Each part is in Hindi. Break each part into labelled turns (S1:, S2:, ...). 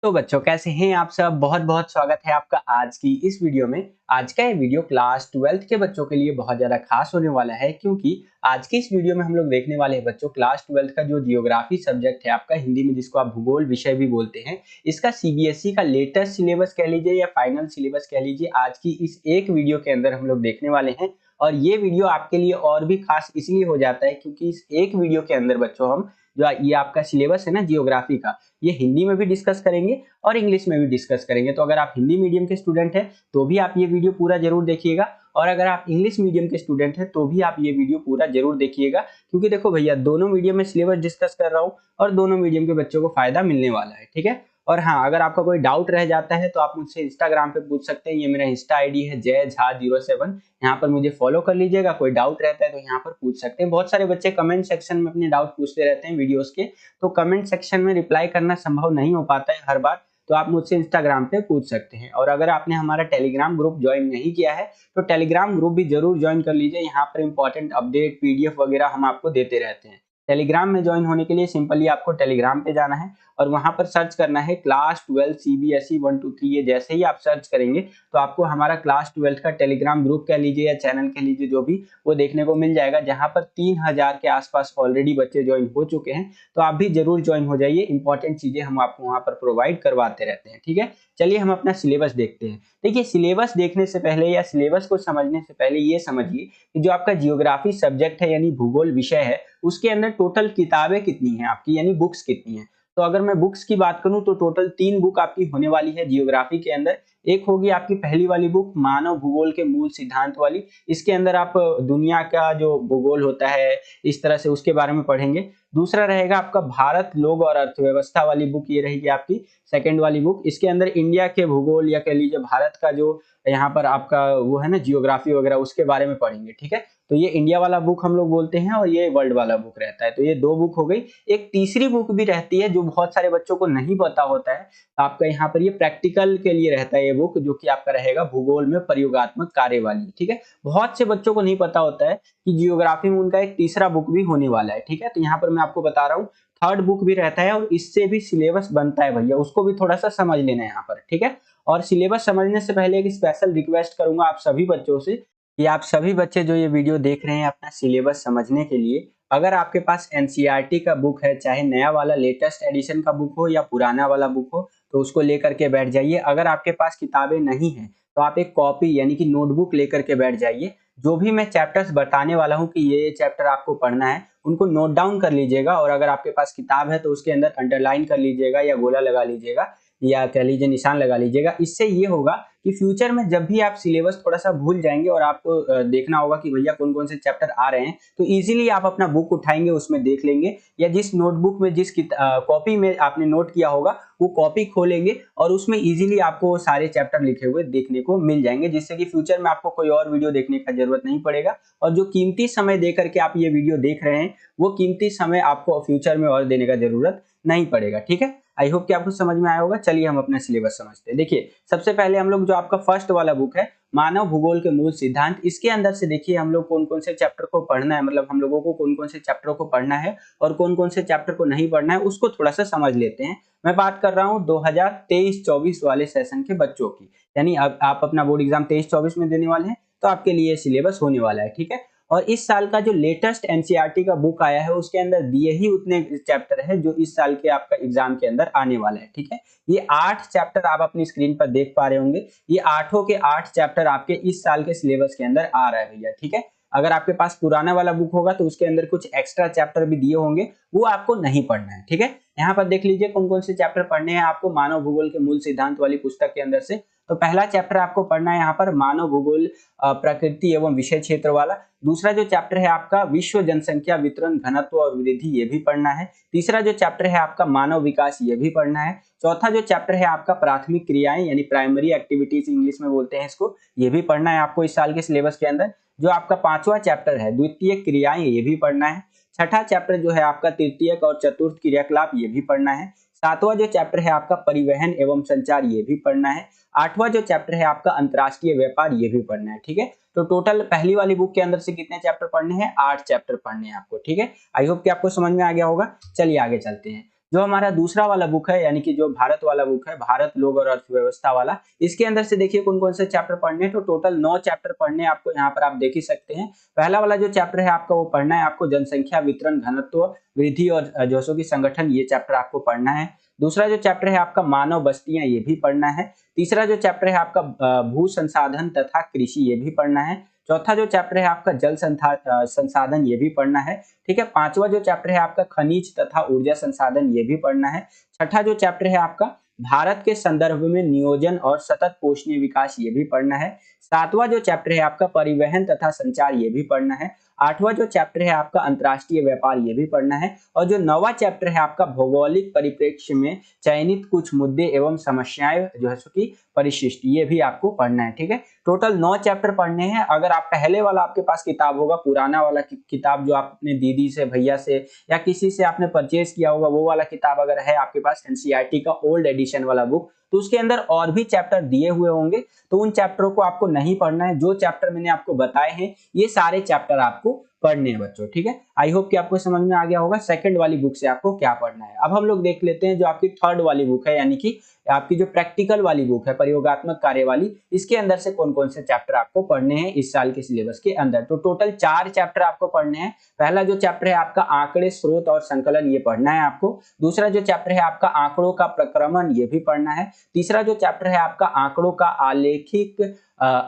S1: तो बच्चों कैसे हैं आप सब। बहुत बहुत स्वागत है आपका आज की इस वीडियो में। आज का ये वीडियो क्लास 12th के बच्चों के लिए बहुत ज़्यादा खास होने वाला है, क्योंकि आज की इस वीडियो में हम लोग देखने वाले हैं बच्चों क्लास 12th का जो जियोग्राफी सब्जेक्ट है आपका, हिंदी में जिसको आप भूगोल विषय भी बोलते हैं, इसका सीबीएसई का लेटेस्ट सिलेबस कह लीजिए या फाइनल सिलेबस कह लीजिए, आज की इस एक वीडियो के अंदर हम लोग देखने वाले हैं। और ये वीडियो आपके लिए और भी खास इसलिए हो जाता है क्योंकि इस एक वीडियो के अंदर बच्चों हम जो ये आपका सिलेबस है ना जियोग्राफी का, ये हिंदी में भी डिस्कस करेंगे और इंग्लिश में भी डिस्कस करेंगे। तो अगर आप हिंदी मीडियम के स्टूडेंट हैं तो भी आप ये वीडियो पूरा जरूर देखिएगा, और अगर आप इंग्लिश मीडियम के स्टूडेंट हैं तो भी आप ये वीडियो पूरा जरूर देखिएगा, क्योंकि देखो भैया दोनों मीडियम में सिलेबस डिस्कस कर रहा हूँ और दोनों मीडियम के बच्चों को फायदा मिलने वाला है। ठीक है। और हाँ, अगर आपका कोई डाउट रह जाता है तो आप मुझसे इंस्टाग्राम पे पूछ सकते हैं। ये मेरा इंस्टा आईडी है जय झा 07। यहाँ पर मुझे फॉलो कर लीजिएगा। कोई डाउट रहता है तो यहाँ पर पूछ सकते हैं। बहुत सारे बच्चे कमेंट सेक्शन में अपने डाउट पूछते रहते हैं वीडियोस के, तो कमेंट सेक्शन में रिप्लाई करना संभव नहीं हो पाता है हर बार, तो आप मुझसे इंस्टाग्राम पे पूछ सकते हैं। और अगर आपने हमारा टेलीग्राम ग्रुप ज्वाइन नहीं किया है तो टेलीग्राम ग्रुप भी जरूर ज्वाइन कर लीजिए। यहाँ पर इंपॉर्टेंट अपडेट पीडीएफ वगैरह हम आपको देते रहते हैं। टेलीग्राम में ज्वाइन होने के लिए सिंपली आपको टेलीग्राम पे जाना है और वहां पर सर्च करना है क्लास 12 सीबीएसई 123। ये जैसे ही आप सर्च करेंगे तो आपको हमारा क्लास 12 का टेलीग्राम ग्रुप कह लीजिए या चैनल कह लीजिए, जो भी, वो देखने को मिल जाएगा, जहां पर 3000 के आसपास ऑलरेडी बच्चे ज्वाइन हो चुके हैं। तो आप भी जरूर ज्वाइन हो जाइए। इंपॉर्टेंट चीजें हम आपको वहां पर प्रोवाइड करवाते रहते हैं। ठीक है। चलिए हम अपना सिलेबस देखते हैं। देखिए, सिलेबस देखने से पहले या सिलेबस को समझने से पहले ये समझिए कि जो आपका जियोग्राफी सब्जेक्ट है यानी भूगोल विषय है, उसके अंदर टोटल किताबें कितनी हैं आपकी, यानी बुक्स कितनी हैं। तो अगर मैं बुक्स की बात करूं तो टोटल 3 बुक आपकी होने वाली है जियोग्राफी के अंदर। एक होगी आपकी पहली वाली बुक मानव भूगोल के मूल सिद्धांत वाली। इसके अंदर आप दुनिया का जो भूगोल होता है इस तरह से उसके बारे में पढ़ेंगे। दूसरा रहेगा आपका भारत लोग और अर्थव्यवस्था वाली बुक, ये रहेगी आपकी सेकंड वाली बुक। इसके अंदर इंडिया के भूगोल या कह लीजिए भारत का जो यहाँ पर आपका वो है ना जियोग्राफी वगैरह, उसके बारे में पढ़ेंगे। ठीक है। तो ये इंडिया वाला बुक हम लोग बोलते हैं और ये वर्ल्ड वाला बुक रहता है। तो ये 2 बुक हो गई। एक तीसरी बुक भी रहती है जो बहुत सारे बच्चों को नहीं पता होता है। आपका यहाँ पर ये प्रैक्टिकल के लिए रहता है ये बुक, जो कि आपका रहेगा भूगोल में प्रयोगात्मक कार्य वाली। ठीक है। बहुत से बच्चों को नहीं पता होता है कि जियोग्राफी में उनका एक तीसरा बुक भी होने वाला है। ठीक है। तो यहाँ पर मैं आपको बता रहा हूँ थर्ड बुक भी रहता है और इससे भी सिलेबस बनता है भैया, उसको भी थोड़ा सा समझ लेना है यहाँ पर। ठीक है। और सिलेबस समझने से पहले एक स्पेशल रिक्वेस्ट करूंगा आप सभी बच्चों से कि आप सभी बच्चे जो ये वीडियो देख रहे हैं अपना सिलेबस समझने के लिए, अगर आपके पास एनसीईआरटी का बुक है, चाहे नया वाला लेटेस्ट एडिशन का बुक हो या पुराना वाला बुक हो, तो उसको लेकर के बैठ जाइए। अगर आपके पास किताबें नहीं हैं तो आप एक कॉपी यानी कि नोटबुक लेकर के बैठ जाइए। जो भी मैं चैप्टर्स बताने वाला हूँ कि ये चैप्टर आपको पढ़ना है, उनको नोट डाउन कर लीजिएगा। और अगर आपके पास किताब है तो उसके अंदर अंडरलाइन कर लीजिएगा या गोला लगा लीजिएगा या कह लीजिए निशान लगा लीजिएगा। इससे ये होगा कि फ्यूचर में जब भी आप सिलेबस थोड़ा सा भूल जाएंगे और आपको देखना होगा कि भैया कौन कौन से चैप्टर आ रहे हैं, तो इजीली आप अपना बुक उठाएंगे, उसमें देख लेंगे, या जिस नोटबुक में जिस कॉपी में आपने नोट किया होगा वो कॉपी खोलेंगे और उसमें इजीली आपको सारे चैप्टर लिखे हुए देखने को मिल जाएंगे, जिससे कि फ्यूचर में आपको कोई और वीडियो देखने का जरूरत नहीं पड़ेगा। और जो कीमती समय दे करके आप ये वीडियो देख रहे हैं, वो कीमती समय आपको फ्यूचर में और देने का जरूरत नहीं पड़ेगा। ठीक है। आई होप कि आपको समझ में आया होगा। चलिए हम अपना सिलेबस समझते हैं। देखिए, सबसे पहले हम लोग जो आपका फर्स्ट वाला बुक है मानव भूगोल के मूल सिद्धांत, इसके अंदर से देखिए हम लोग कौन कौन से चैप्टर को पढ़ना है, मतलब हम लोगों को कौन कौन से चैप्टर को पढ़ना है और कौन कौन से चैप्टर को नहीं पढ़ना है, उसको थोड़ा सा समझ लेते हैं। मैं बात कर रहा हूँ 2023-24 वाले सेशन के बच्चों की, यानी अब आप अपना बोर्ड एग्जाम 23-24 में देने वाले हैं तो आपके लिए सिलेबस होने वाला है। ठीक है। और इस साल का जो लेटेस्ट एनसीईआरटी का बुक आया है उसके अंदर दिए ही उतने चैप्टर है जो इस साल के आपका एग्जाम के अंदर आने वाला है। ठीक है। ये 8 चैप्टर आप अपनी स्क्रीन पर देख पा रहे होंगे। ये 8 के 8 चैप्टर आपके इस साल के सिलेबस के अंदर आ रहा है भैया। ठीक है। अगर आपके पास पुराना वाला बुक होगा तो उसके अंदर कुछ एक्स्ट्रा चैप्टर भी दिए होंगे, वो आपको नहीं पढ़ना है। ठीक है। यहाँ पर देख लीजिए कौन कौन से चैप्टर पढ़ने हैं आपको मानव भूगोल के मूल सिद्धांत वाली पुस्तक के अंदर से। तो पहला चैप्टर आपको पढ़ना है यहाँ पर मानव भूगोल प्रकृति एवं विषय क्षेत्र वाला। दूसरा जो चैप्टर है आपका विश्व जनसंख्या वितरण घनत्व और वृद्धि, ये भी पढ़ना है। तीसरा जो चैप्टर है आपका मानव विकास, ये भी पढ़ना है। चौथा जो चैप्टर है आपका प्राथमिक क्रियाएं यानी प्राइमरी एक्टिविटीज इंग्लिश में बोलते हैं इसको, ये भी पढ़ना है आपको इस साल के सिलेबस के अंदर। जो आपका पांचवा चैप्टर है द्वितीय क्रियाएं, ये भी पढ़ना है। छठा चैप्टर जो है आपका तृतीयक और चतुर्थ क्रियाकलाप, ये भी पढ़ना है। सातवां जो चैप्टर है आपका परिवहन एवं संचार, ये भी पढ़ना है। आठवां जो चैप्टर है आपका अंतरराष्ट्रीय व्यापार, ये भी पढ़ना है। ठीक है। तो टोटल पहली वाली बुक के अंदर से कितने चैप्टर पढ़ने हैं, 8 चैप्टर पढ़ने हैं आपको। ठीक है। आई होप कि आपको समझ में आ गया होगा। चलिए आगे चलते हैं। जो हमारा दूसरा वाला बुक है यानी कि जो भारत वाला बुक है, भारत लोग और अर्थव्यवस्था वाला, इसके अंदर से देखिए कौन कौन से चैप्टर पढ़ने हैं। तो टोटल 9 चैप्टर पढ़ने हैं आपको, यहाँ पर आप देख ही सकते हैं। पहला वाला जो चैप्टर है आपका वो पढ़ना है आपको, जनसंख्या वितरण घनत्व वृद्धि और जोशों की संगठन, ये चैप्टर आपको पढ़ना है। दूसरा जो चैप्टर है आपका मानव बस्तियां, ये भी पढ़ना है। तीसरा जो चैप्टर है आपका भू संसाधन तथा कृषि, ये भी पढ़ना है। चौथा जो चैप्टर है आपका जल संसाधन, ये भी पढ़ना है। ठीक है। पांचवा जो चैप्टर है आपका खनिज तथा ऊर्जा संसाधन, ये भी पढ़ना है। छठा जो चैप्टर है आपका भारत के संदर्भ में नियोजन और सतत पोषणीय विकास, ये भी पढ़ना है। सातवां जो चैप्टर है आपका परिवहन तथा संचार, ये भी पढ़ना है। आठवां जो चैप्टर है आपका अंतर्राष्ट्रीय व्यापार, ये भी पढ़ना है। और जो नौवां चैप्टर है आपका भौगोलिक परिप्रेक्ष्य में चयनित कुछ मुद्दे एवं समस्याएं जो है कि परिशिष्ट, ये भी आपको पढ़ना है। ठीक है। टोटल 9 चैप्टर पढ़ने हैं। अगर आप पहले वाला आपके पास किताब होगा, पुराना वाला किताब जो आपने दीदी से, भैया से या किसी से आपने परचेज किया होगा, वो वाला किताब अगर है आपके पास, एनसीईआरटी का ओल्ड एडिशन वाला बुक, तो उसके अंदर और भी चैप्टर दिए हुए होंगे, तो उन चैप्टरों को आपको नहीं पढ़ना है। जो चैप्टर मैंने आपको बताए हैं ये सारे चैप्टर आपको पढ़ने हैं बच्चों। ठीक है। आई होप कि आपको समझ में आ गया होगा सेकंड वाली बुक से आपको क्या पढ़ना है। अब हम लोग देख लेते हैं जो आपकी थर्ड वाली बुक है, यानी कि आपकी जो प्रैक्टिकल वाली बुक है, प्रयोगात्मक कार्य वाली, इसके अंदर से कौन कौन से चैप्टर आपको पढ़ने हैं इस साल के सिलेबस के अंदर। तो टोटल 4 चैप्टर आपको पढ़ने हैं। पहला जो चैप्टर है आपका आंकड़े, स्रोत और संकलन, ये पढ़ना है आपको। दूसरा जो चैप्टर है आपका आंकड़ों का प्रक्रमण, ये भी पढ़ना है। तीसरा जो चैप्टर है आपका आंकड़ों का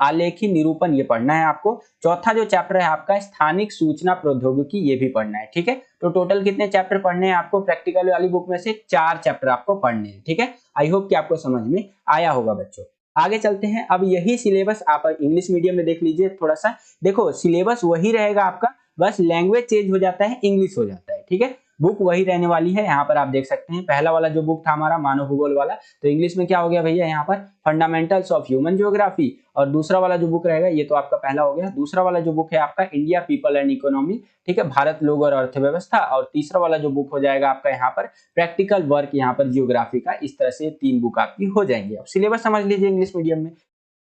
S1: आलेखी निरूपण, ये पढ़ना है आपको। चौथा जो चैप्टर है आपका स्थानिक सूचना प्रौद्योगिकी, ये भी पढ़ना है। ठीक है। तो टोटल कितने चैप्टर पढ़ने हैं आपको प्रैक्टिकल वाली बुक में से? 4 चैप्टर आपको पढ़ने हैं। ठीक है। आई होप कि आपको समझ में आया होगा बच्चों। आगे चलते हैं। अब यही सिलेबस आप इंग्लिश मीडियम में देख लीजिए। थोड़ा सा देखो, सिलेबस वही रहेगा आपका, बस लैंग्वेज चेंज हो जाता है, इंग्लिश हो जाता है। ठीक है। बुक वही रहने वाली है। यहाँ पर आप देख सकते हैं पहला वाला जो बुक था हमारा मानव भूगोल वाला, तो इंग्लिश में क्या हो गया भैया, यहाँ पर फंडामेंटल्स ऑफ ह्यूमन ज्योग्राफी। और दूसरा वाला जो बुक रहेगा, ये तो आपका पहला हो गया। दूसरा वाला जो बुक है आपका इंडिया पीपल एंड इकोनॉमी, ठीक है, भारत लोग और अर्थव्यवस्था। और तीसरा वाला जो बुक हो जाएगा आपका यहाँ पर प्रैक्टिकल वर्क, यहाँ पर जियोग्राफी का। इस तरह से 3 बुक आपकी हो जाएंगी। अब सिलेबस समझ लीजिए इंग्लिश मीडियम में।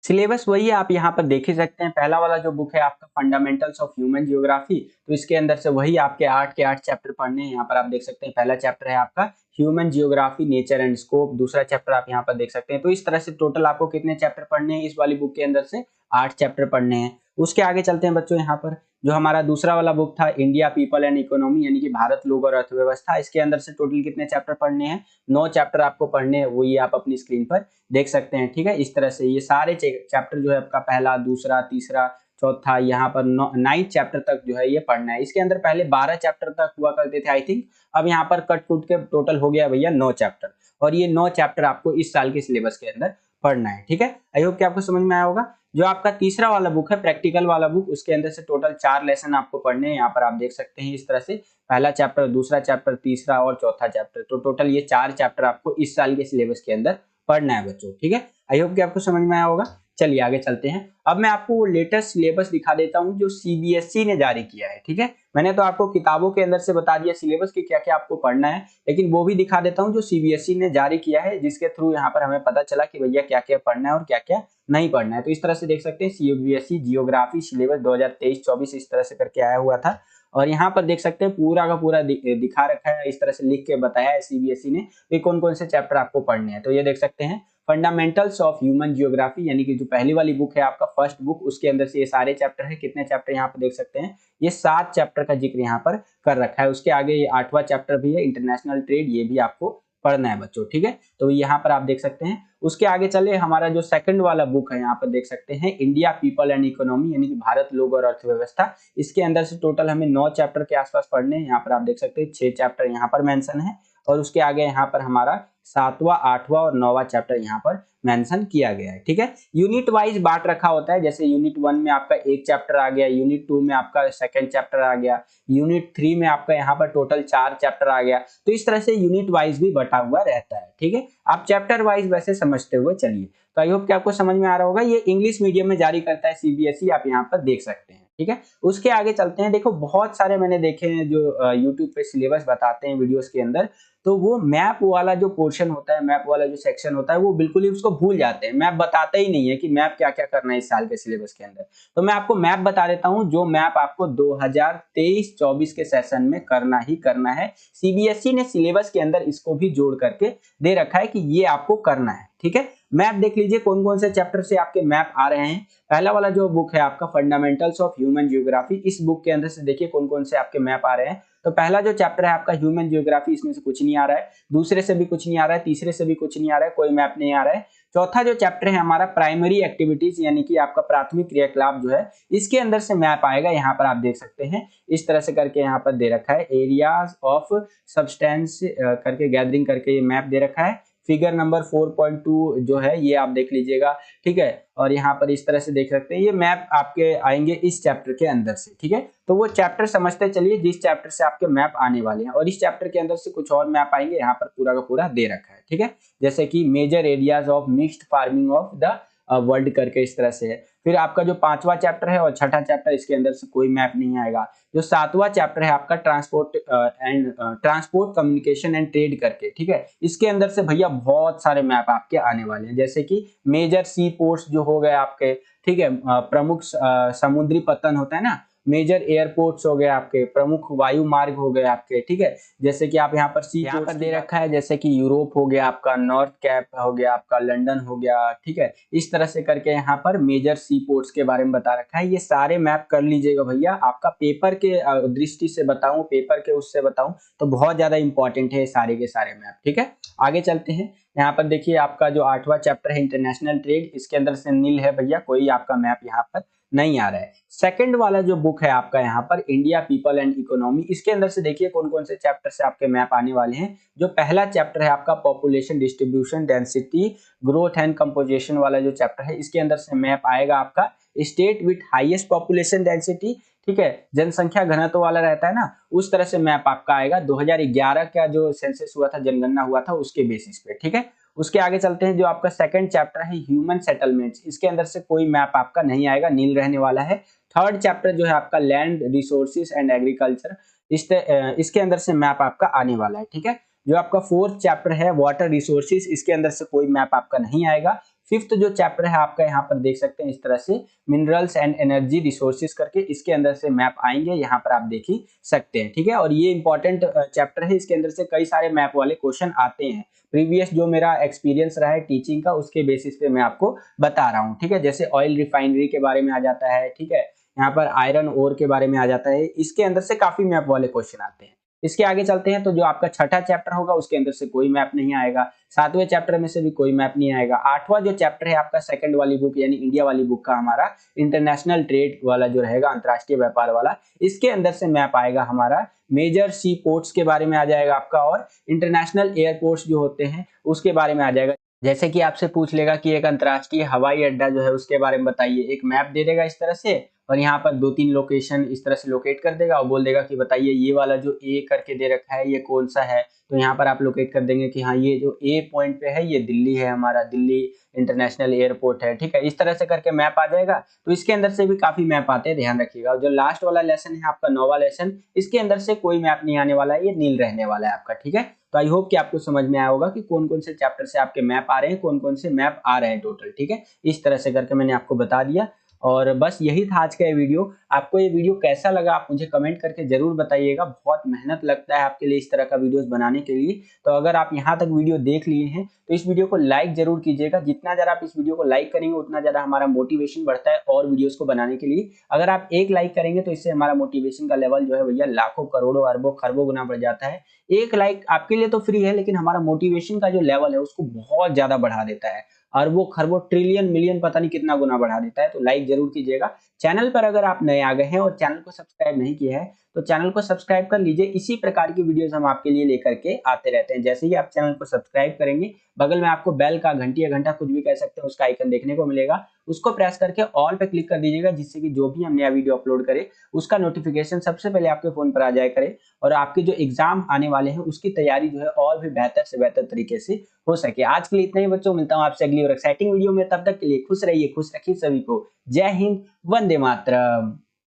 S1: सिलेबस वही है, आप यहाँ पर देख ही सकते हैं। पहला वाला जो बुक है आपका फंडामेंटल्स ऑफ ह्यूमन जियोग्राफी, तो इसके अंदर से वही आपके 8 के 8 चैप्टर पढ़ने हैं। यहाँ पर आप देख सकते हैं पहला चैप्टर है आपका human geography nature and scope, दूसरा चैप्टर आप यहाँ पर देख सकते हैं। तो इस तरह से टोटल आपको कितने चैप्टर पढ़ने हैं इस वाली बुक के अंदर से? 8 चैप्टर पढ़ने हैं। उसके आगे चलते हैं बच्चों। यहाँ पर जो हमारा दूसरा वाला बुक था इंडिया पीपल एंड इकोनॉमी, यानी कि भारत लोग और अर्थव्यवस्था, इसके अंदर से टोटल कितने चैप्टर पढ़ने हैं? 9 चैप्टर आपको पढ़ने हैं। वो ये आप अपनी स्क्रीन पर देख सकते हैं। ठीक है। इस तरह से ये सारे चैप्टर जो है आपका पहला, दूसरा, तीसरा, चौथा, यहाँ पर 9th चैप्टर तक जो है ये पढ़ना है। इसके अंदर पहले 12 चैप्टर तक हुआ करते थे आई थिंक, अब यहाँ पर कट कुट के टोटल हो गया भैया 9 चैप्टर। और ये 9 चैप्टर आपको इस साल के सिलेबस के अंदर पढ़ना है। ठीक है। आई होप कि आपको समझ में आया होगा। जो आपका तीसरा वाला बुक है प्रैक्टिकल वाला बुक, उसके अंदर से टोटल 4 लेसन आपको पढ़ने हैं। यहाँ पर आप देख सकते हैं इस तरह से पहला चैप्टर, दूसरा चैप्टर, तीसरा और चौथा चैप्टर। तो टोटल ये 4 चैप्टर आपको इस साल के सिलेबस के अंदर पढ़ना है बच्चों। ठीक है। आई होप कि आपको समझ में आया होगा। चलिए आगे चलते हैं। अब मैं आपको वो लेटेस्ट सिलेबस दिखा देता हूँ जो सीबीएसई ने जारी किया है। ठीक है। मैंने तो आपको किताबों के अंदर से बता दिया सिलेबस की क्या क्या आपको पढ़ना है, लेकिन वो भी दिखा देता हूँ जो सीबीएसई ने जारी किया है, जिसके थ्रू यहाँ पर हमें पता चला कि भैया क्या क्या पढ़ना है और क्या क्या नहीं पढ़ना है। तो इस तरह से देख सकते हैं सीबीएसई जियोग्राफी सिलेबस 2023-24 इस तरह से करके आया हुआ था। और यहाँ पर देख सकते हैं पूरा का पूरा दिखा रखा है, इस तरह से लिख के बताया है सीबीएसई ने कि कौन कौन से चैप्टर आपको पढ़ने हैं। तो ये देख सकते हैं फंडामेंटल्स ऑफ ह्यूमन जियोग्राफी, यानी कि जो पहली वाली बुक है आपका फर्स्ट बुक, उसके अंदर से ये सारे चैप्टर है। कितने चैप्टर यहाँ पर देख सकते हैं? ये 7 चैप्टर का जिक्र यहाँ पर कर रखा है। उसके आगे ये 8वां चैप्टर भी है इंटरनेशनल ट्रेड, ये भी आपको पढ़ना है बच्चों। ठीक है। तो यहाँ पर आप देख सकते हैं। उसके आगे चले, हमारा जो सेकंड वाला बुक है यहाँ पर देख सकते हैं इंडिया पीपल एंड इकोनॉमी, यानी कि भारत लोग और अर्थव्यवस्था। इसके अंदर से टोटल हमें 9 चैप्टर के आसपास पढ़ने हैं। यहाँ पर आप देख सकते हैं 6 चैप्टर यहाँ पर मेंशन है। और उसके आगे यहाँ पर हमारा 7वां, 8वां और 9वां चैप्टर यहाँ पर मेंशन किया गया है। ठीक है। यूनिट वाइज बांट रखा होता है, जैसे यूनिट 1 में आपका एक चैप्टर आ गया, यूनिट 2 में आपका सेकंड चैप्टर आ गया, यूनिट 3 में आपका यहाँ पर टोटल 4 चैप्टर आ गया। तो इस तरह से यूनिट वाइज भी बटा हुआ रहता है। ठीक है। आप चैप्टर वाइज वैसे समझते हुए चलिए। तो आई होप कि आपको समझ में आ रहा होगा। ये इंग्लिश मीडियम में जारी करता है सीबीएसई, आप यहाँ पर देख सकते हैं। ठीक है। उसके आगे चलते हैं। देखो बहुत सारे मैंने देखे हैं जो यूट्यूब पे सिलेबस बताते हैं वीडियोस के अंदर, तो वो मैप वाला जो पोर्शन होता है, मैप वाला जो सेक्शन होता है, वो बिल्कुल ही उसको भूल जाते हैं। मैप बताता ही नहीं है कि मैप क्या क्या करना है इस साल के सिलेबस के अंदर। तो मैं आपको मैप बता देता हूं, जो मैप आपको 2023-24 के सेशन में करना ही करना है। सीबीएसई ने सिलेबस के अंदर इसको भी जोड़ करके दे रखा है कि ये आपको करना है, ठीक है। मैप देख लीजिए कौन कौन से चैप्टर से आपके मैप आ रहे हैं। पहला वाला जो बुक है आपका फंडामेंटल्स ऑफ ह्यूमन जियोग्राफी, इस बुक के अंदर से देखिए कौन कौन से आपके मैप आ रहे हैं। तो पहला जो चैप्टर है आपका ह्यूमन जियोग्राफी, इसमें से कुछ नहीं आ रहा है, दूसरे से भी कुछ नहीं आ रहा है, तीसरे से भी कुछ नहीं आ रहा है, कोई मैप नहीं आ रहा है। चौथा जो चैप्टर है हमारा प्राइमरी एक्टिविटीज, यानी कि आपका प्राथमिक क्रियाकलाप जो है, इसके अंदर से मैप आएगा। यहाँ पर आप देख सकते हैं इस तरह से करके यहाँ पर दे रखा है, एरियाज ऑफ सब्सटेंस करके गैदरिंग करके ये मैप दे रखा है। फिगर नंबर 4.2 जो है ये आप देख लीजिएगा, ठीक है। और यहाँ पर इस तरह से देख सकते हैं, ये मैप आपके आएंगे इस चैप्टर के अंदर से, ठीक है। तो वो चैप्टर समझते चलिए जिस चैप्टर से आपके मैप आने वाले हैं, और इस चैप्टर के अंदर से कुछ और मैप आएंगे, यहाँ पर पूरा का पूरा दे रखा है, ठीक है। जैसे कि major areas of mixed farming of the world करके इस तरह से है। फिर आपका जो पांचवा चैप्टर है और छठा चैप्टर, इसके अंदर से कोई मैप नहीं आएगा। जो सातवां चैप्टर है आपका ट्रांसपोर्ट कम्युनिकेशन एंड ट्रेड करके, ठीक है, इसके अंदर से भैया बहुत सारे मैप आपके आने वाले हैं। जैसे कि मेजर सी पोर्ट्स जो हो गए आपके, ठीक है, प्रमुख समुद्री पतन होता है ना, मेजर एयरपोर्ट्स हो गए आपके, प्रमुख वायु मार्ग हो गए आपके, ठीक है। जैसे कि आप यहाँ पर सी यहाँ पर दे रखा है, जैसे कि यूरोप हो गया आपका, नॉर्थ कैप हो गया आपका, लंदन हो गया, ठीक है। इस तरह से करके यहाँ पर मेजर सी पोर्ट्स के बारे में बता रखा है। ये सारे मैप कर लीजिएगा भैया। आपका पेपर के दृष्टि से बताऊं, पेपर के उससे बताऊं तो बहुत ज्यादा इंपॉर्टेंट है सारे के सारे मैप, ठीक है। आगे चलते हैं। यहाँ पर देखिए आपका जो 8वां चैप्टर है इंटरनेशनल ट्रेड, इसके अंदर से नील है भैया, कोई आपका मैप यहाँ पर नहीं आ रहा है। सेकंड वाला जो बुक है आपका यहाँ पर इंडिया पीपल एंड इकोनॉमी, इसके अंदर से देखिए कौन कौन से चैप्टर से आपके मैप आने वाले हैं। जो पहला चैप्टर है आपका population distribution density growth and composition वाला जो चैप्टर है, इसके अंदर से मैप आएगा आपका state with highest population density, ठीक है, जनसंख्या घनत्व वाला रहता है ना, उस तरह से मैप आपका आएगा। 2011 का जो सेंसस हुआ था, जनगणना हुआ था, उसके बेसिस पे, ठीक है। उसके आगे चलते हैं। जो आपका सेकंड चैप्टर है ह्यूमन सेटलमेंट्स, इसके अंदर से कोई मैप आपका नहीं आएगा, नील रहने वाला है। थर्ड चैप्टर जो है आपका लैंड रिसोर्सेज एंड एग्रीकल्चर, इसके अंदर से मैप आपका आने वाला है, ठीक है। जो आपका फोर्थ चैप्टर है वाटर रिसोर्सेज, इसके अंदर से कोई मैप आपका नहीं आएगा। फिफ्थ जो चैप्टर है आपका यहाँ पर देख सकते हैं इस तरह से मिनरल्स एंड एनर्जी रिसोर्सेज करके, इसके अंदर से मैप आएंगे, यहाँ पर आप देख ही सकते हैं, ठीक है। और ये इंपॉर्टेंट चैप्टर है, इसके अंदर से कई सारे मैप वाले क्वेश्चन आते हैं। प्रीवियस जो मेरा एक्सपीरियंस रहा है टीचिंग का, उसके बेसिस पे मैं आपको बता रहा हूँ, ठीक है। जैसे ऑयल रिफाइनरी के बारे में आ जाता है, ठीक है, यहाँ पर आयरन ओर के बारे में आ जाता है, इसके अंदर से काफी मैप वाले क्वेश्चन आते हैं। इसके आगे चलते हैं। तो जो आपका छठा चैप्टर होगा उसके अंदर से कोई मैप नहीं आएगा। सातवें चैप्टर में से भी कोई मैप नहीं आएगा। आठवां जो चैप्टर है आपका सेकंड वाली बुक यानी इंडिया वाली बुक का हमारा इंटरनेशनल ट्रेड वाला जो रहेगा, अंतरराष्ट्रीय व्यापार वाला, इसके अंदर से मैप आएगा हमारा मेजर सी पोर्ट्स के बारे में आ जाएगा आपका, और इंटरनेशनल एयरपोर्ट्स जो होते हैं उसके बारे में आ जाएगा। जैसे कि आपसे पूछ लेगा कि एक अंतरराष्ट्रीय हवाई अड्डा जो है उसके बारे में बताइए, एक मैप दे देगा इस तरह से, और यहाँ पर 2-3 लोकेशन इस तरह से लोकेट कर देगा और बोल देगा कि बताइए ये वाला जो ए करके दे रखा है ये कौन सा है। तो यहाँ पर आप लोकेट कर देंगे कि हाँ ये जो ए पॉइंट पे है ये दिल्ली है, हमारा दिल्ली इंटरनेशनल एयरपोर्ट है, ठीक है। इस तरह से करके मैप आ जाएगा। तो इसके अंदर से भी काफी मैप आते हैं, ध्यान रखिएगा। जो लास्ट वाला लेसन है आपका 9वां लेसन, इसके अंदर से कोई मैप नहीं आने वाला है, ये नील रहने वाला है आपका, ठीक है। तो आई होप कि आपको समझ में आया होगा कि कौन कौन से चैप्टर से आपके मैप आ रहे हैं, कौन कौन से मैप आ रहे हैं टोटल, ठीक है। इस तरह से करके मैंने आपको बता दिया। और बस यही था आज का ये वीडियो। आपको ये वीडियो कैसा लगा आप मुझे कमेंट करके जरूर बताइएगा। बहुत मेहनत लगता है आपके लिए इस तरह का वीडियोस बनाने के लिए। तो अगर आप यहाँ तक वीडियो देख लिए हैं तो इस वीडियो को लाइक जरूर कीजिएगा। जितना ज़्यादा आप इस वीडियो को लाइक करेंगे उतना ज़्यादा हमारा मोटिवेशन बढ़ता है और वीडियोस को बनाने के लिए। अगर आप एक लाइक करेंगे तो इससे हमारा मोटिवेशन का लेवल जो है भैया लाखों करोड़ों अरबों खरबों गुना बढ़ जाता है। एक लाइक आपके लिए तो फ्री है, लेकिन हमारा मोटिवेशन का जो लेवल है उसको बहुत ज्यादा बढ़ा देता है, अरबों खरबों ट्रिलियन मिलियन पता नहीं कितना गुना बढ़ा देता है। तो लाइक जरूर कीजिएगा। चैनल पर अगर आप नए आ गए हैं और चैनल को सब्सक्राइब नहीं किया है तो चैनल को सब्सक्राइब कर लीजिए। इसी प्रकार की वीडियोस हम आपके लिए लेकर के आते रहते हैं। जैसे ही आप चैनल को सब्सक्राइब करेंगे बगल में आपको बेल का घंटी या घंटा कुछ भी कह सकते हैं उसका आइकन देखने को मिलेगा, उसको प्रेस करके ऑल पे क्लिक कर दीजिएगा, जिससे कि जो भी हम नया वीडियो अपलोड करें उसका नोटिफिकेशन सबसे पहले आपके फोन पर आ जाया करे और आपके जो एग्जाम आने वाले हैं उसकी तैयारी जो है और भी बेहतर से बेहतर तरीके से हो सके। आज के लिए इतना ही बच्चों, मिलता हूं आपसे अगली और एक्साइटिंग वीडियो में। तब तक के लिए खुश रहिए, खुश रखिए सभी को। जय हिंद, वंदे मातरम।